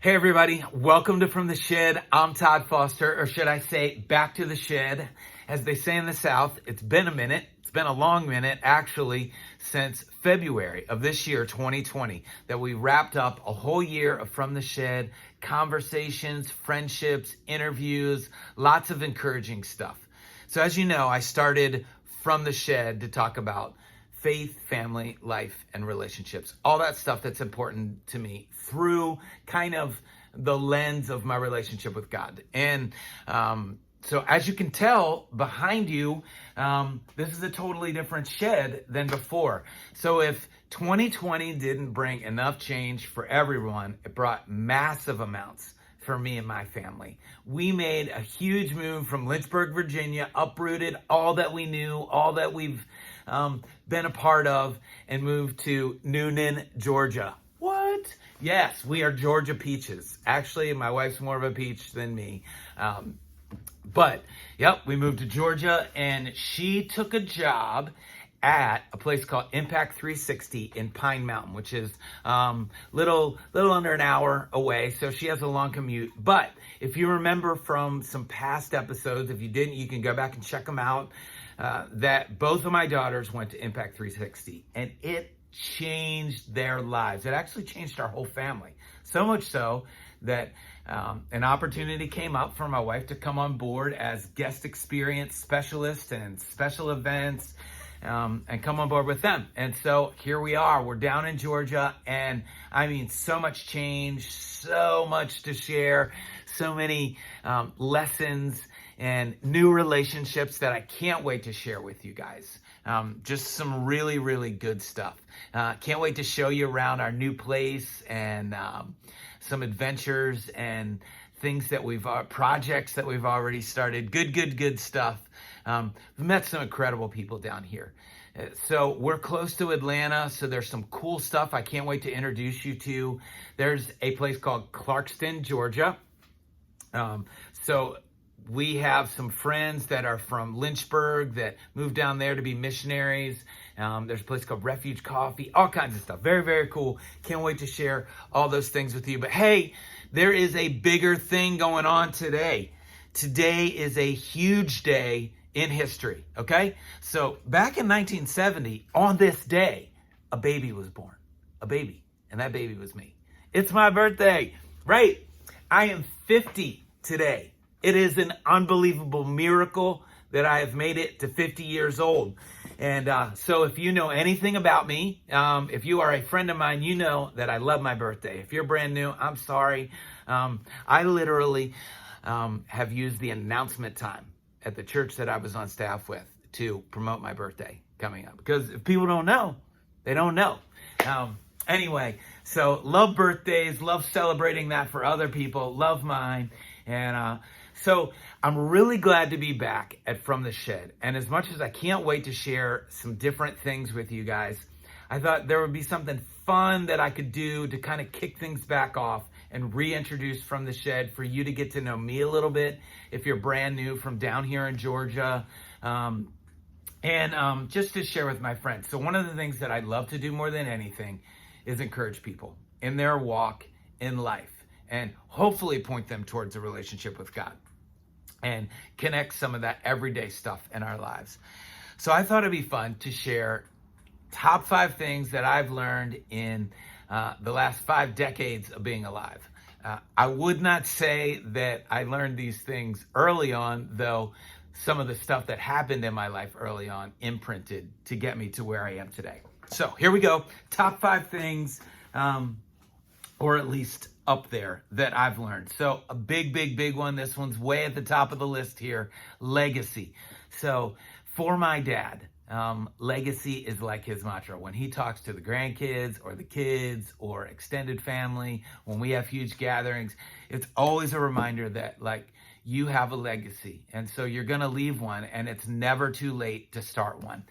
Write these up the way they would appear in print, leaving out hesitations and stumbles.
Hey everybody, welcome to From the Shed. I'm Todd Foster, or should I say back to the shed. As they say in the South, it's been a minute. It's been a long minute, actually, since February of this year, 2020, that we wrapped up a whole year of From the Shed, conversations, friendships, interviews, lots of encouraging stuff. So as you know, I started From the Shed to talk about faith, family, life, and relationships. All that stuff that's important to me through kind of the lens of my relationship with God. And so as you can tell behind you, this is a totally different shed than before. So if 2020 didn't bring enough change for everyone, it brought massive amounts for me and my family. We made a huge move from Lynchburg, Virginia, uprooted all that we knew, all that we've been a part of, and moved to Noonan, Georgia. What? Yes, we are Georgia peaches. Actually, my wife's more of a peach than me. But, yep, we moved to Georgia, and she took a job at a place called Impact 360 in Pine Mountain, which is little under an hour away. So she has a long commute. But if you remember from some past episodes, if you didn't, you can go back and check them out. That both of my daughters went to Impact 360, and it changed their lives. It actually changed our whole family. So much so that an opportunity came up for my wife to come on board as guest experience specialist and special events, and come on board with them. And so here we are. We're down in Georgia, and I mean, so much change, so much to share, so many lessons and new relationships that I can't wait to share with you guys. Just some really, really good stuff. Can't wait to show you around our new place and some adventures and things that projects that we've already started. Good stuff. We've met some incredible people down here. So we're close to Atlanta, so there's some cool stuff I can't wait to introduce you to. There's a place called Clarkston, Georgia. So we have some friends that are from Lynchburg that moved down there to be missionaries. There's a place called Refuge Coffee, all kinds of stuff. Very, very cool. Can't wait to share all those things with you. But hey, there is a bigger thing going on today. Today is a huge day in history, okay? So back in 1970, on this day, a baby was born. A baby. And that baby was me. It's my birthday, right? I am 50 today. It is an unbelievable miracle that I have made it to 50 years old. And so if you know anything about me, if you are a friend of mine, you know that I love my birthday. If you're brand new, I'm sorry. I literally have used the announcement time at the church that I was on staff with to promote my birthday coming up. Because if people don't know, they don't know. Anyway, so love birthdays, love celebrating that for other people, love mine. And so I'm really glad to be back at From the Shed. And as much as I can't wait to share some different things with you guys, I thought there would be something fun that I could do to kind of kick things back off and reintroduce From the Shed for you to get to know me a little bit if you're brand new from down here in Georgia. And just to share with my friends. So one of the things that I love to do more than anything is encourage people in their walk in life and hopefully point them towards a relationship with God and connect some of that everyday stuff in our lives. So I thought it'd be fun to share top 5 things that I've learned in the last 5 decades of being alive. I would not say that I learned these things early on, though some of the stuff that happened in my life early on imprinted to get me to where I am today. So here we go. Top 5 things, or at least up there, that I've learned. So a big one. This one's way at the top of the list here. Legacy. So for my dad, legacy is like his mantra. When he talks to the grandkids or the kids or extended family, when we have huge gatherings, it's always a reminder that like you have a legacy. And so you're going to leave one, and it's never too late to start one.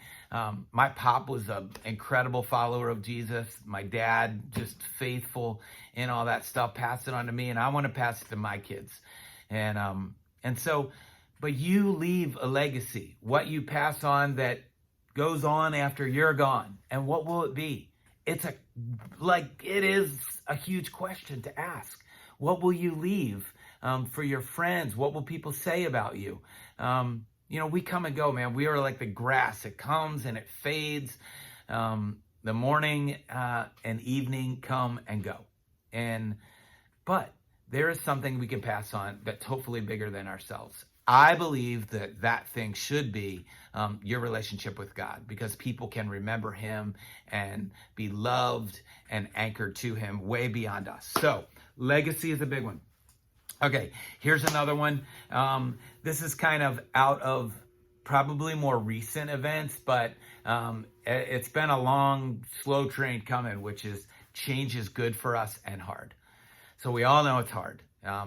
My pop was an incredible follower of Jesus. My dad, just faithful in all that stuff, passed it on to me, and I want to pass it to my kids. And so, but you leave a legacy. What you pass on that goes on after you're gone. And what will it be? It is a huge question to ask. What will you leave for your friends? What will people say about you? We come and go, man. We are like the grass. It comes and it fades. The morning and evening come and go. But there is something we can pass on that's hopefully bigger than ourselves. I believe that thing should be your relationship with God, because people can remember him and be loved and anchored to him way beyond us. So legacy is a big one. Okay, here's another one. This is kind of out of probably more recent events, but it's been a long, slow train coming, which is change is good for us and hard. So we all know it's hard.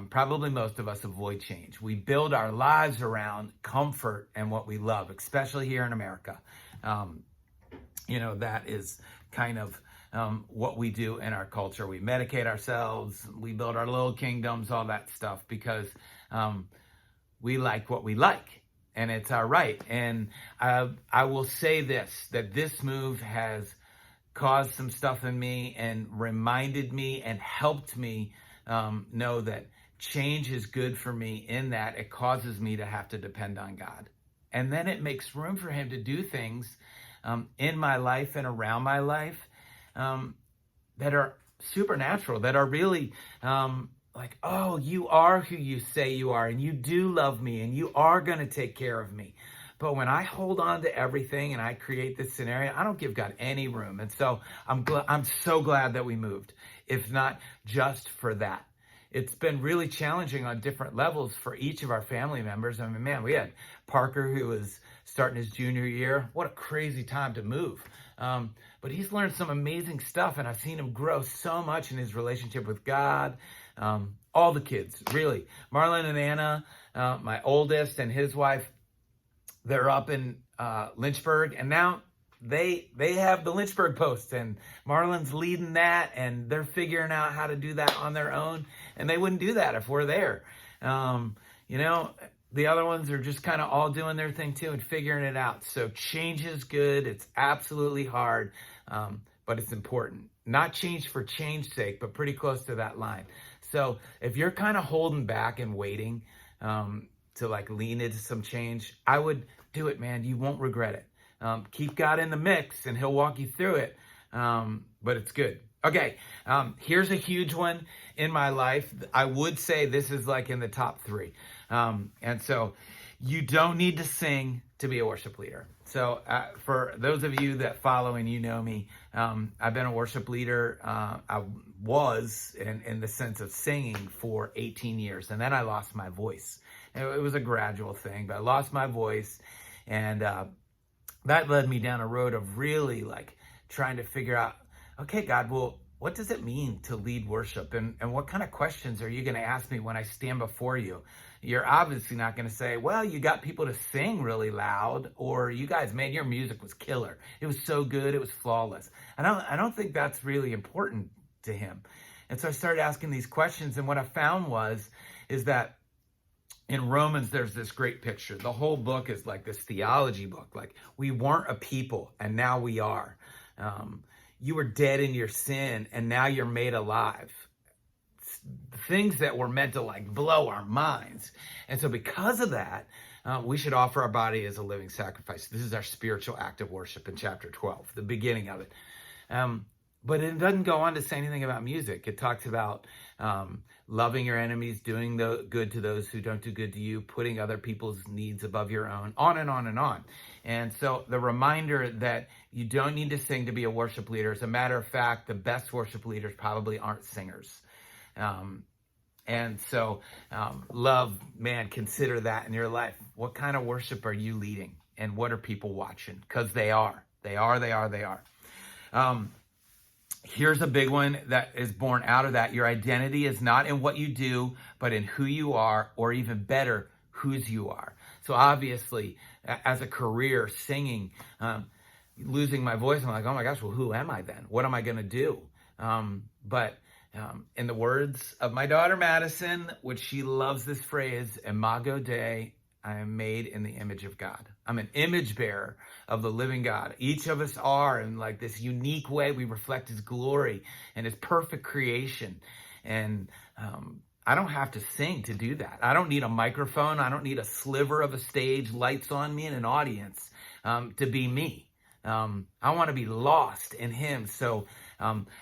Probably most of us avoid change. We build our lives around comfort and what we love, especially here in America. That is kind of what we do in our culture. We medicate ourselves. We build our little kingdoms, all that stuff, because we like what we like. And it's our right. And I will say that this move has caused some stuff in me and reminded me and helped me know that change is good for me, in that it causes me to have to depend on God. And then it makes room for him to do things in my life and around my life that are supernatural, that are really like, oh, you are who you say you are, and you do love me, and you are going to take care of me. But when I hold on to everything and I create this scenario, I don't give God any room. And so I'm so glad that we moved, if not just for that. It's been really challenging on different levels for each of our family members. I mean, man, we had Parker, who was starting his junior year. What a crazy time to move. But he's learned some amazing stuff, and I've seen him grow so much in his relationship with God. All the kids, really. Marlon and Anna, my oldest, and his wife, they're up in Lynchburg, and now they have the Lynchburg Post, and Marlon's leading that, and they're figuring out how to do that on their own, and they wouldn't do that if we're there. The other ones are just kind of all doing their thing too and figuring it out. So change is good. It's absolutely hard, but it's important. Not change for change's sake, but pretty close to that line. So if you're kind of holding back and waiting to like lean into some change, I would do it, man. You won't regret it. Keep God in the mix and he'll walk you through it. But it's good. Okay. Here's a huge one in my life. I would say this is like in the top 3. And so you don't need to sing to be a worship leader. So for those of you that follow and you know me, I've been a worship leader. I was in the sense of singing for 18 years. And then I lost my voice. It was a gradual thing, but I lost my voice. And that led me down a road of really like trying to figure out, okay, God, well, what does it mean to lead worship? And what kind of questions are you going to ask me when I stand before you? You're obviously not going to say, well, you got people to sing really loud, or you guys, man, your music was killer. It was so good. It was flawless. I don't think that's really important to him. And so I started asking these questions. And what I found is that in Romans, there's this great picture. The whole book is like this theology book. Like, we weren't a people and now we are. You were dead in your sin and now you're made alive. Things that were meant to like blow our minds. And so because of that, we should offer our body as a living sacrifice. This is our spiritual act of worship in chapter 12, the beginning of it. But it doesn't go on to say anything about music. It talks about loving your enemies, doing the good to those who don't do good to you, putting other people's needs above your own, on and on and on. And so the reminder that you don't need to sing to be a worship leader. As a matter of fact, the best worship leaders probably aren't singers. And so love, man, consider that in your life. What kind of worship are you leading? And what are people watching? Because they are. Here's a big one that is born out of that. Your identity is not in what you do, but in who you are, or even better, whose you are. So obviously, as a career, singing, losing my voice, I'm like, oh my gosh, well, who am I then? What am I going to do? But in the words of my daughter, Madison, which she loves this phrase, Imago Dei, I am made in the image of God. I'm an image bearer of the living God. Each of us are in like this unique way. We reflect his glory and his perfect creation. And I don't have to sing to do that. I don't need a microphone. I don't need a sliver of a stage, lights on me, and an audience to be me. I want to be lost in him. So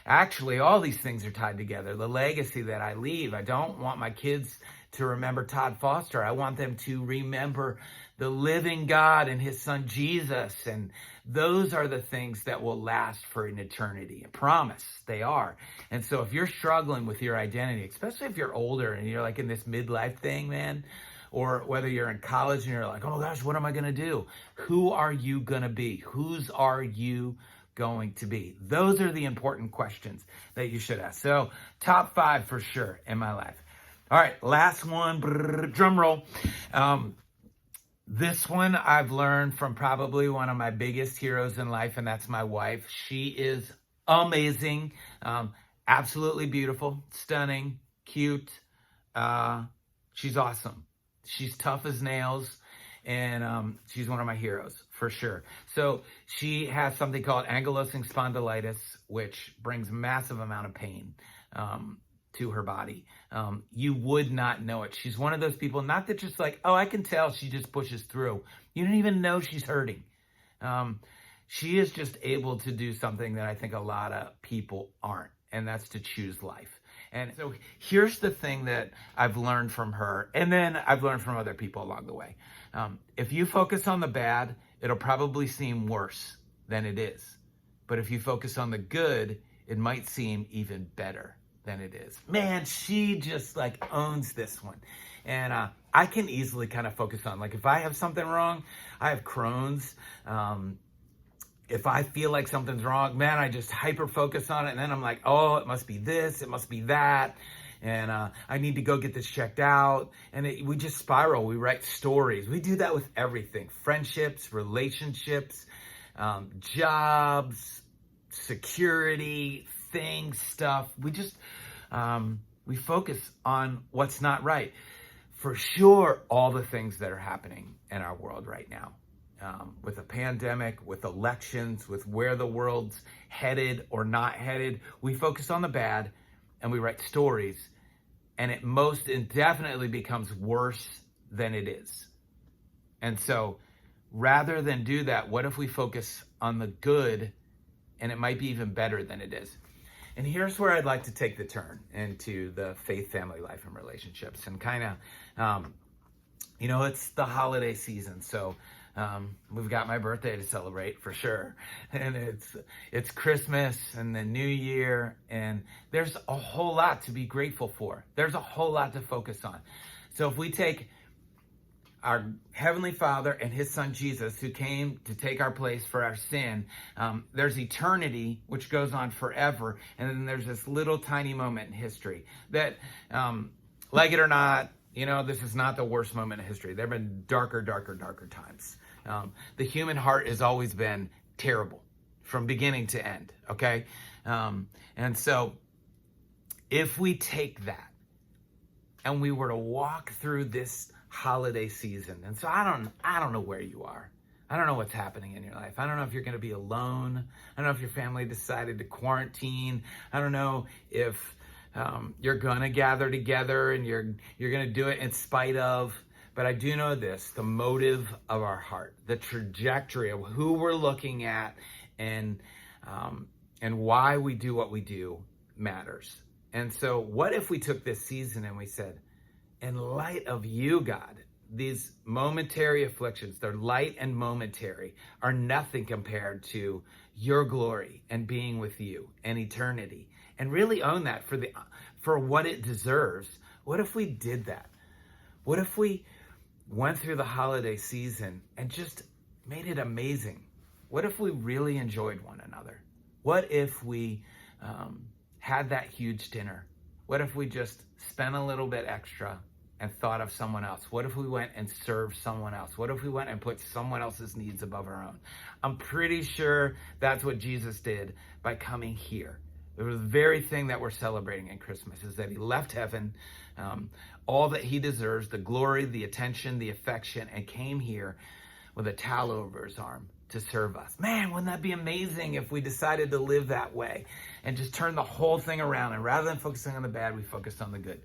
actually, all these things are tied together. The legacy that I leave, I don't want my kids to remember Todd Foster. I want them to remember the living God and his son Jesus. And those are the things that will last for an eternity. I promise they are. And so if you're struggling with your identity, especially if you're older and you're like in this midlife thing, man, or whether you're in college and you're like, oh gosh, what am I going to do? Who are you going to be? Whose are you going to be? Those are the important questions that you should ask. So top 5 for sure in my life. All right, last one, drum roll. This one I've learned from probably one of my biggest heroes in life, and that's my wife. She is amazing, absolutely beautiful, stunning, cute. She's awesome. She's tough as nails, and she's one of my heroes for sure. So she has something called ankylosing spondylitis, which brings massive amount of pain to her body. You would not know it. She's one of those people, not that just like, oh, I can tell, she just pushes through. You don't even know she's hurting. She is just able to do something that I think a lot of people aren't, and that's to choose life. And so here's the thing that I've learned from her, and then I've learned from other people along the way. If you focus on the bad, it'll probably seem worse than it is. But if you focus on the good, it might seem even better than it is. Man, she just like owns this one. And I can easily kind of focus on, like, if I have something wrong, I have Crohn's. If I feel like something's wrong, man, I just hyper focus on it. And then I'm like, oh, it must be this, it must be that. And I need to go get this checked out. And we just spiral. We write stories. We do that with everything. Friendships, relationships, jobs, security, things, stuff. We just, we focus on what's not right. For sure, all the things that are happening in our world right now. With a pandemic, with elections, with where the world's headed or not headed, we focus on the bad and we write stories, and it most indefinitely becomes worse than it is. And so rather than do that, what if we focus on the good, and it might be even better than it is? And here's where I'd like to take the turn into the faith, family life, and relationships, and kind of, it's the holiday season. So we've got my birthday to celebrate for sure. And it's Christmas and the New Year, and there's a whole lot to be grateful for. There's a whole lot to focus on. So if we take our Heavenly Father and his son Jesus, who came to take our place for our sin, there's eternity, which goes on forever. And then there's this little tiny moment in history that, like it or not, this is not the worst moment in history. There have been darker times. The human heart has always been terrible from beginning to end, okay? And so if we take that and we were to walk through this holiday season, and so I don't know where you are. I don't know what's happening in your life. I don't know if you're going to be alone. I don't know if your family decided to quarantine. I don't know if you're going to gather together and you're going to do it in spite of. But I do know this, the motive of our heart, the trajectory of who we're looking at, and why we do what we do matters. And so what if we took this season and we said, in light of you, God, these momentary afflictions, they're light and momentary, are nothing compared to your glory and being with you and eternity, and really own that for what it deserves. What if we did that? What if we went through the holiday season and just made it amazing? What if we really enjoyed one another? What if we had that huge dinner? What if we just spent a little bit extra and thought of someone else? What if we went and served someone else? What if we went and put someone else's needs above our own? I'm pretty sure that's what Jesus did by coming here. It was the very thing that we're celebrating in Christmas, is that he left heaven, all that he deserves, the glory, the attention, the affection, and came here with a towel over his arm to serve us. Man, wouldn't that be amazing if we decided to live that way and just turn the whole thing around, and rather than focusing on the bad, we focused on the good.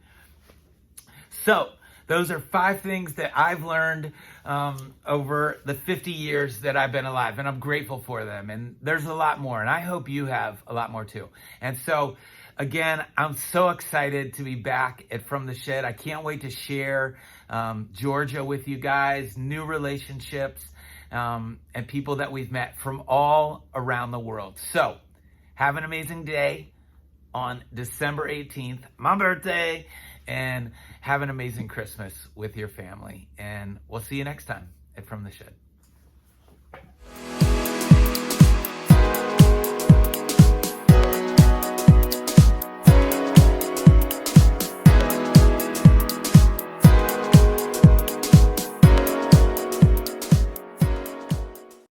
So those are 5 things that I've learned over the 50 years that I've been alive, and I'm grateful for them. And there's a lot more, and I hope you have a lot more too. And so, again, I'm so excited to be back at From the Shed. I can't wait to share Georgia with you guys, new relationships, and people that we've met from all around the world. So have an amazing day on December 18th, my birthday, and have an amazing Christmas with your family. And we'll see you next time at From the Shed.